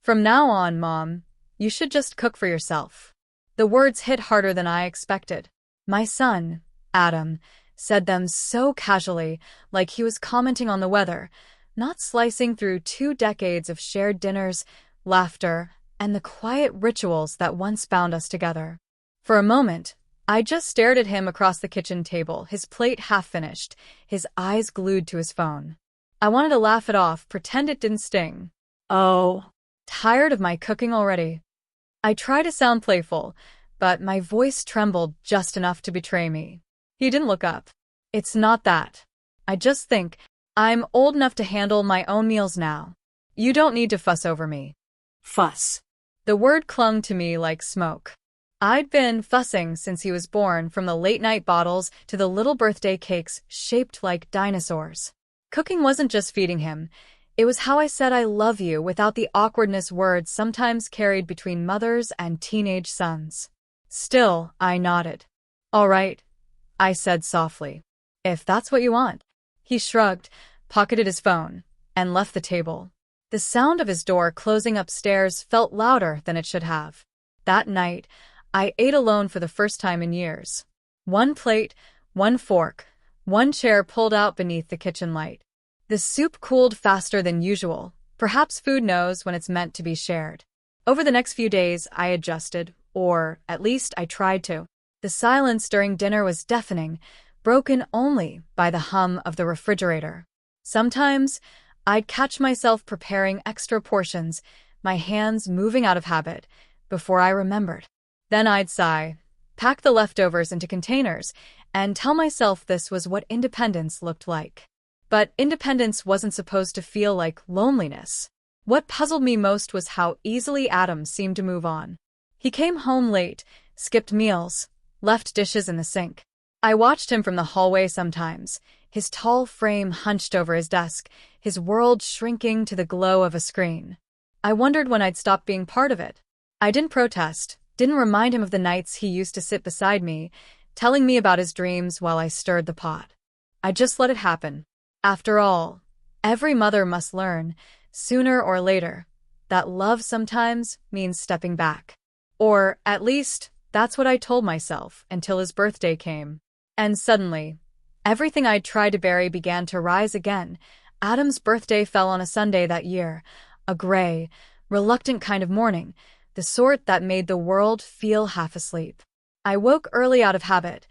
From now on, Mom, you should just cook for yourself. The words hit harder than I expected. My son, Adam, said them so casually, like he was commenting on the weather, not slicing through 2 decades of shared dinners, laughter, and the quiet rituals that once bound us together. For a moment, I just stared at him across the kitchen table, his plate half-finished, his eyes glued to his phone. I wanted to laugh it off, pretend it didn't sting. Oh, tired of my cooking already? I tried to sound playful, but my voice trembled just enough to betray me. He didn't look up. It's not that. I just think I'm old enough to handle my own meals now. You don't need to fuss over me. Fuss. The word clung to me like smoke. I'd been fussing since he was born, from the late-night bottles to the little birthday cakes shaped like dinosaurs. Cooking wasn't just feeding him. It was how I said I love you without the awkwardness words sometimes carried between mothers and teenage sons. Still, I nodded. All right, I said softly. If that's what you want. He shrugged, pocketed his phone, and left the table. The sound of his door closing upstairs felt louder than it should have. That night, I ate alone for the first time in years. One plate, one fork, one chair pulled out beneath the kitchen light. The soup cooled faster than usual. Perhaps food knows when it's meant to be shared. Over the next few days, I adjusted, or at least I tried to. The silence during dinner was deafening, broken only by the hum of the refrigerator. Sometimes, I'd catch myself preparing extra portions, my hands moving out of habit, before I remembered. Then I'd sigh, pack the leftovers into containers, and tell myself this was what independence looked like. But independence wasn't supposed to feel like loneliness. What puzzled me most was how easily Adam seemed to move on. He came home late, skipped meals, left dishes in the sink. I watched him from the hallway sometimes, his tall frame hunched over his desk, his world shrinking to the glow of a screen. I wondered when I'd stop being part of it. I didn't protest, didn't remind him of the nights he used to sit beside me, telling me about his dreams while I stirred the pot. I just let it happen. After all, every mother must learn, sooner or later, that love sometimes means stepping back. Or, at least, that's what I told myself until his birthday came. And suddenly, everything I'd tried to bury began to rise again. Adam's birthday fell on a Sunday that year, a gray, reluctant kind of morning, the sort that made the world feel half asleep. I woke early out of habit,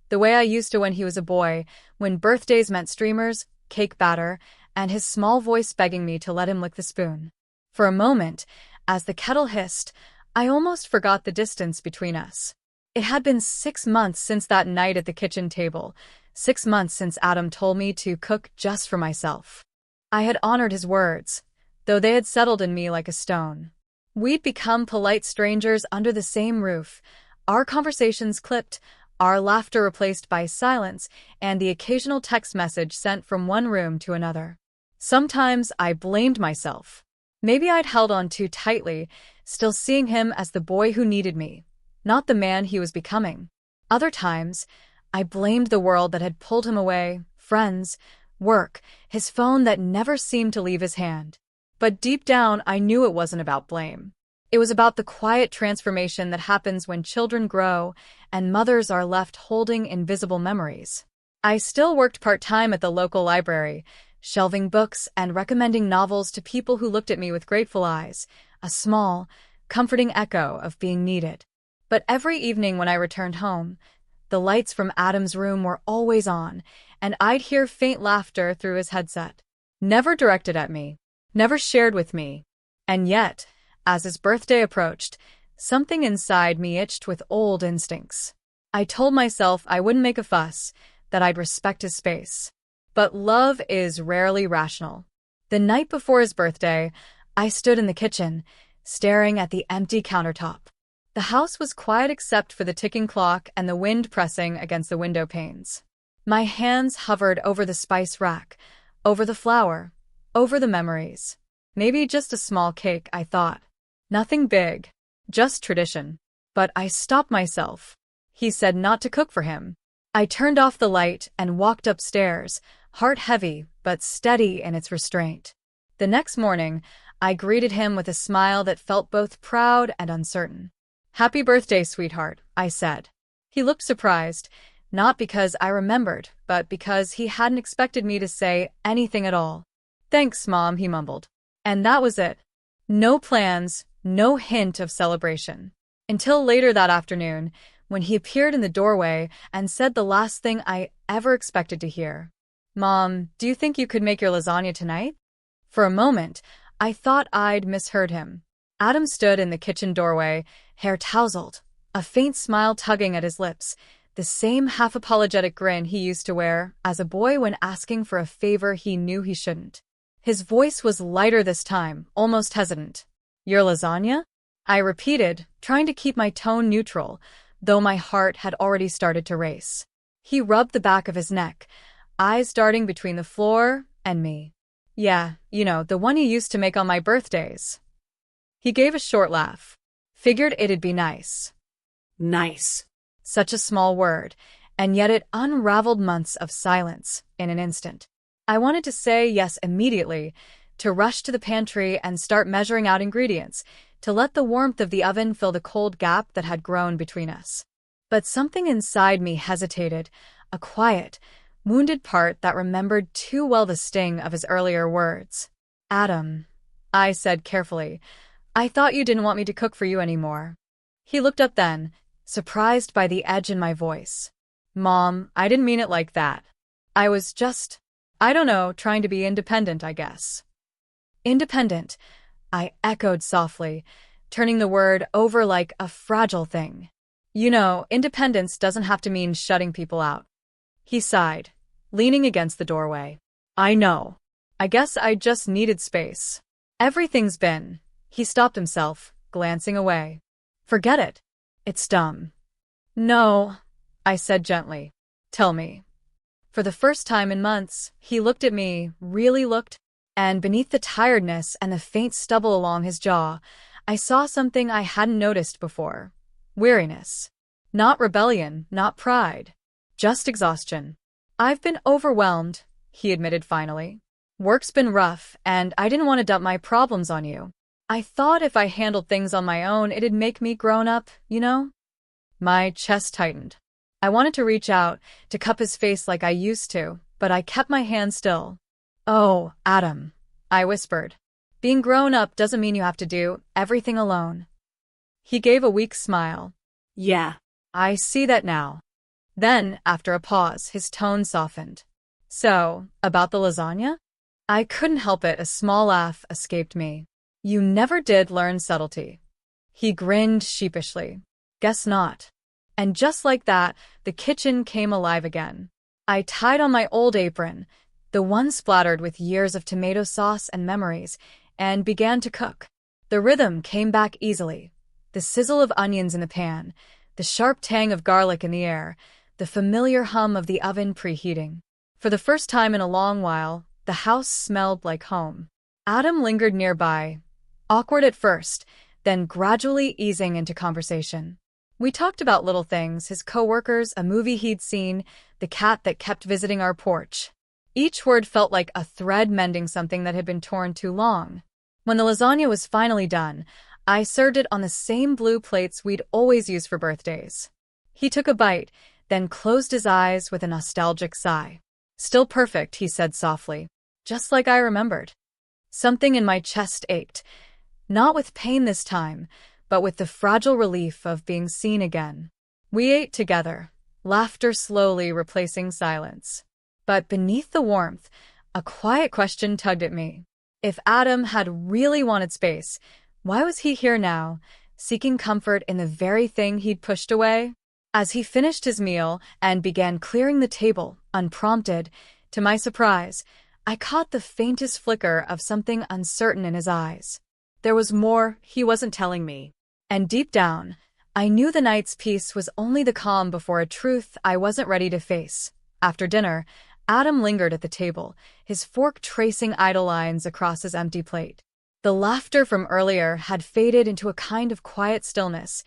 the way I used to when he was a boy, when birthdays meant streamers, cake batter, and his small voice begging me to let him lick the spoon. For a moment, as the kettle hissed, I almost forgot the distance between us. It had been 6 months since that night at the kitchen table, 6 months since Adam told me to cook just for myself. I had honored his words, though they had settled in me like a stone. We'd become polite strangers under the same roof, our conversations clipped, our laughter replaced by silence, and the occasional text message sent from one room to another. Sometimes I blamed myself. Maybe I'd held on too tightly, still seeing him as the boy who needed me, not the man he was becoming. Other times, I blamed the world that had pulled him away, friends, work, his phone that never seemed to leave his hand. But deep down, I knew it wasn't about blame. It was about the quiet transformation that happens when children grow and mothers are left holding invisible memories. I still worked part-time at the local library, shelving books and recommending novels to people who looked at me with grateful eyes, a small, comforting echo of being needed. But every evening when I returned home, the lights from Adam's room were always on, and I'd hear faint laughter through his headset. Never directed at me, never shared with me. And yet, as his birthday approached, something inside me itched with old instincts. I told myself I wouldn't make a fuss, that I'd respect his space. But love is rarely rational. The night before his birthday, I stood in the kitchen, staring at the empty countertop. The house was quiet except for the ticking clock and the wind pressing against the window panes. My hands hovered over the spice rack, over the flour, over the memories. Maybe just a small cake, I thought. Nothing big, just tradition. But I stopped myself. He said not to cook for him. I turned off the light and walked upstairs, heart heavy but steady in its restraint. The next morning, I greeted him with a smile that felt both proud and uncertain. "Happy birthday, sweetheart," I said. He looked surprised, not because I remembered, but because he hadn't expected me to say anything at all. "Thanks, Mom," he mumbled. And that was it. No plans, no hint of celebration. Until later that afternoon, when he appeared in the doorway and said the last thing I ever expected to hear. "Mom, do you think you could make your lasagna tonight?" For a moment, I thought I'd misheard him. Adam stood in the kitchen doorway, hair tousled, a faint smile tugging at his lips, the same half-apologetic grin he used to wear as a boy when asking for a favor he knew he shouldn't. His voice was lighter this time, almost hesitant. "Your lasagna?" I repeated, trying to keep my tone neutral, though my heart had already started to race. He rubbed the back of his neck, eyes darting between the floor and me. "Yeah, the one you used to make on my birthdays." He gave a short laugh. "Figured it'd be nice." Nice. Such a small word, and yet it unraveled months of silence in an instant. I wanted to say yes immediately, to rush to the pantry and start measuring out ingredients, to let the warmth of the oven fill the cold gap that had grown between us. But something inside me hesitated, a quiet, wounded part that remembered too well the sting of his earlier words. "Adam," I said carefully, "I thought you didn't want me to cook for you anymore." He looked up then, surprised by the edge in my voice. "Mom, I didn't mean it like that. I was just, I don't know, trying to be independent, I guess." "Independent," I echoed softly, turning the word over like a fragile thing. Independence doesn't have to mean shutting people out." He sighed, leaning against the doorway. "I know. I guess I just needed space. Everything's been—" He stopped himself, glancing away. "Forget it. It's dumb." "No," I said gently. "Tell me." For the first time in months, he looked at me, really looked, and beneath the tiredness and the faint stubble along his jaw, I saw something I hadn't noticed before. Weariness. Not rebellion, not pride. Just exhaustion. "I've been overwhelmed," he admitted finally. "Work's been rough, and I didn't want to dump my problems on you. I thought if I handled things on my own, it'd make me grown up, My chest tightened. I wanted to reach out, to cup his face like I used to, but I kept my hand still. "Oh, Adam," I whispered. "Being grown up doesn't mean you have to do everything alone." He gave a weak smile. "Yeah, I see that now." Then, after a pause, his tone softened. "So, about the lasagna?" I couldn't help it, a small laugh escaped me. "You never did learn subtlety." He grinned sheepishly. "Guess not." And just like that, the kitchen came alive again. I tied on my old apron, the one splattered with years of tomato sauce and memories, and began to cook. The rhythm came back easily. The sizzle of onions in the pan, the sharp tang of garlic in the air, the familiar hum of the oven preheating. For the first time in a long while, the house smelled like home. Adam lingered nearby, awkward at first, then gradually easing into conversation. We talked about little things, his coworkers, a movie he'd seen, the cat that kept visiting our porch. Each word felt like a thread mending something that had been torn too long. When the lasagna was finally done, I served it on the same blue plates we'd always use for birthdays. He took a bite, then closed his eyes with a nostalgic sigh. "Still perfect," he said softly. "Just like I remembered." Something in my chest ached, not with pain this time, but with the fragile relief of being seen again. We ate together, laughter slowly replacing silence. But beneath the warmth, a quiet question tugged at me. If Adam had really wanted space, why was he here now, seeking comfort in the very thing he'd pushed away? As he finished his meal and began clearing the table, unprompted, to my surprise, I caught the faintest flicker of something uncertain in his eyes. There was more he wasn't telling me. And deep down, I knew the night's peace was only the calm before a truth I wasn't ready to face. After dinner, Adam lingered at the table, his fork tracing idle lines across his empty plate. The laughter from earlier had faded into a kind of quiet stillness,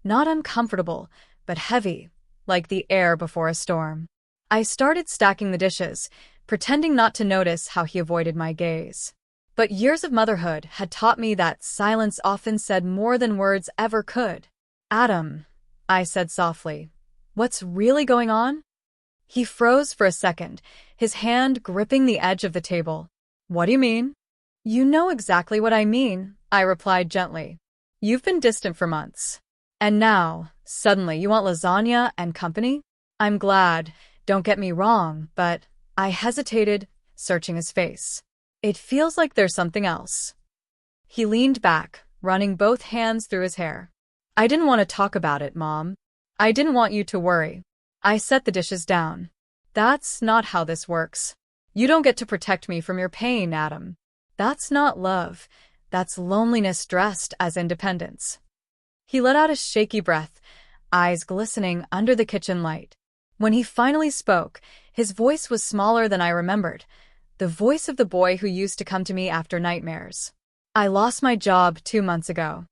not uncomfortable, but heavy, like the air before a storm. I started stacking the dishes, pretending not to notice how he avoided my gaze. But years of motherhood had taught me that silence often said more than words ever could. Adam, I said softly, what's really going on? He froze for a second, his hand gripping the edge of the table. What do you mean? You know exactly what I mean, I replied gently. You've been distant for months. And now, suddenly, you want lasagna and company? I'm glad, don't get me wrong, but I hesitated, searching his face. It feels like there's something else. He leaned back, running both hands through his hair. I didn't want to talk about it, Mom. I didn't want you to worry. I set the dishes down. That's not how this works. You don't get to protect me from your pain, Adam. That's not love. That's loneliness dressed as independence. He let out a shaky breath, eyes glistening under the kitchen light. When he finally spoke, his voice was smaller than I remembered, the voice of the boy who used to come to me after nightmares. I lost my job 2 months ago.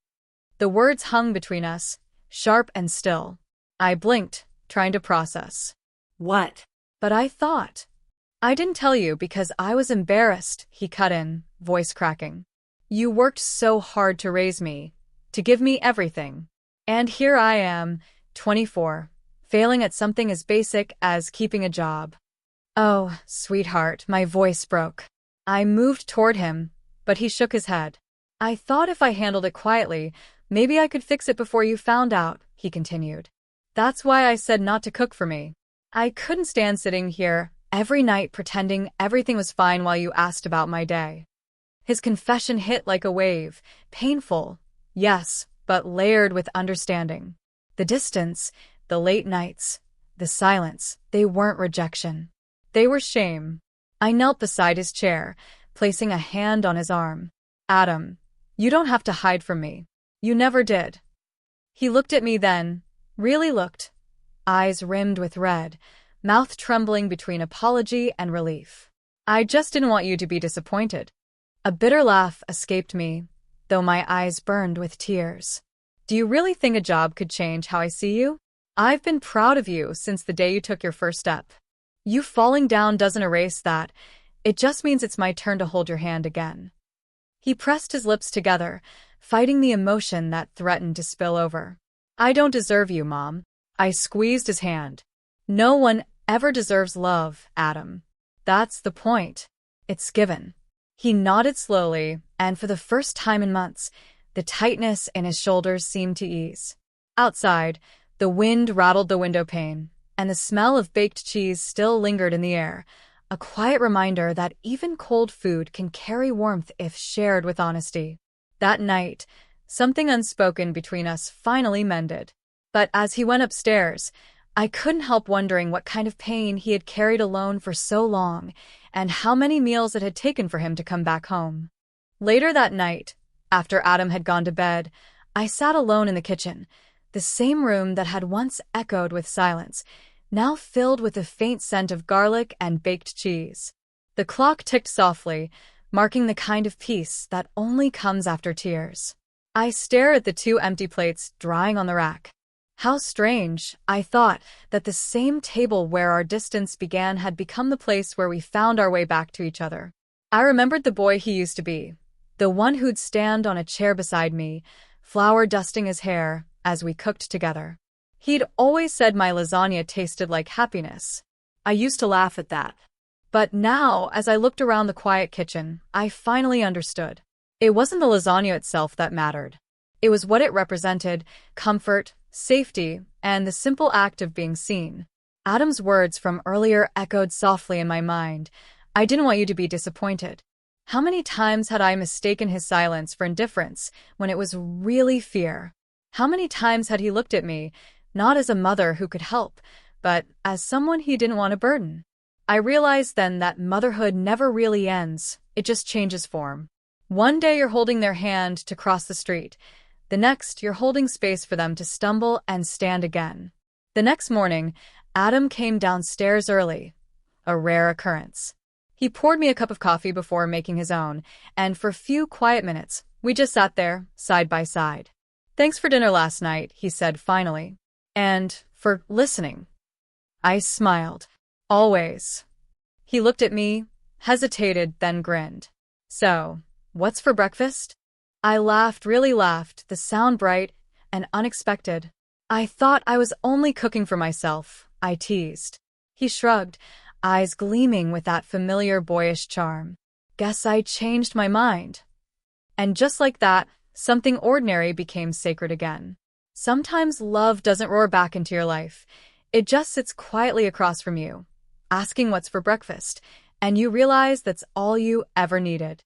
The words hung between us, sharp and still. I blinked, trying to process. What? But I thought. I didn't tell you because I was embarrassed, he cut in, voice cracking. You worked so hard to raise me, to give me everything. And here I am, 24, failing at something as basic as keeping a job. Oh, sweetheart, my voice broke. I moved toward him, but he shook his head. I thought if I handled it quietly, maybe I could fix it before you found out, he continued. That's why I said not to cook for me. I couldn't stand sitting here every night pretending everything was fine while you asked about my day. His confession hit like a wave, painful, yes, but layered with understanding. The distance, the late nights, the silence, they weren't rejection. They were shame. I knelt beside his chair, placing a hand on his arm. Adam, you don't have to hide from me. You never did. He looked at me then, really looked, eyes rimmed with red, mouth trembling between apology and relief. I just didn't want you to be disappointed. A bitter laugh escaped me, though my eyes burned with tears. Do you really think a job could change how I see you? I've been proud of you since the day you took your first step. You falling down doesn't erase that. It just means it's my turn to hold your hand again. He pressed his lips together, fighting the emotion that threatened to spill over. I don't deserve you, Mom. I squeezed his hand. No one ever deserves love, Adam. That's the point. It's given. He nodded slowly, and for the first time in months, the tightness in his shoulders seemed to ease. Outside, the wind rattled the window pane, and the smell of baked cheese still lingered in the air, a quiet reminder that even cold food can carry warmth if shared with honesty. That night, something unspoken between us finally mended. But as he went upstairs, I couldn't help wondering what kind of pain he had carried alone for so long, and how many meals it had taken for him to come back home. Later that night, after Adam had gone to bed, I sat alone in the kitchen, the same room that had once echoed with silence, now filled with the faint scent of garlic and baked cheese. The clock ticked softly, marking the kind of peace that only comes after tears. I stared at the 2 empty plates drying on the rack. How strange, I thought, that the same table where our distance began had become the place where we found our way back to each other. I remembered the boy he used to be, the one who'd stand on a chair beside me, flour dusting his hair, as we cooked together. He'd always said my lasagna tasted like happiness. I used to laugh at that. But now, as I looked around the quiet kitchen, I finally understood. It wasn't the lasagna itself that mattered. It was what it represented: comfort, safety, and the simple act of being seen. Adam's words from earlier echoed softly in my mind. I didn't want you to be disappointed. How many times had I mistaken his silence for indifference when it was really fear? How many times had he looked at me, not as a mother who could help, but as someone he didn't want to burden? I realized then that motherhood never really ends, it just changes form. One day you're holding their hand to cross the street. The next, you're holding space for them to stumble and stand again. The next morning, Adam came downstairs early, a rare occurrence. He poured me a cup of coffee before making his own, and for a few quiet minutes, we just sat there, side by side. Thanks for dinner last night, he said finally. And for listening. I smiled. Always. He looked at me, hesitated, then grinned. So, What's for breakfast? I laughed, really laughed, the sound bright and unexpected. I thought I was only cooking for myself, I teased. He shrugged, eyes gleaming with that familiar boyish charm. Guess I changed my mind. And just like that, something ordinary became sacred again. Sometimes love doesn't roar back into your life. It just sits quietly across from you, asking what's for breakfast, and you realize that's all you ever needed.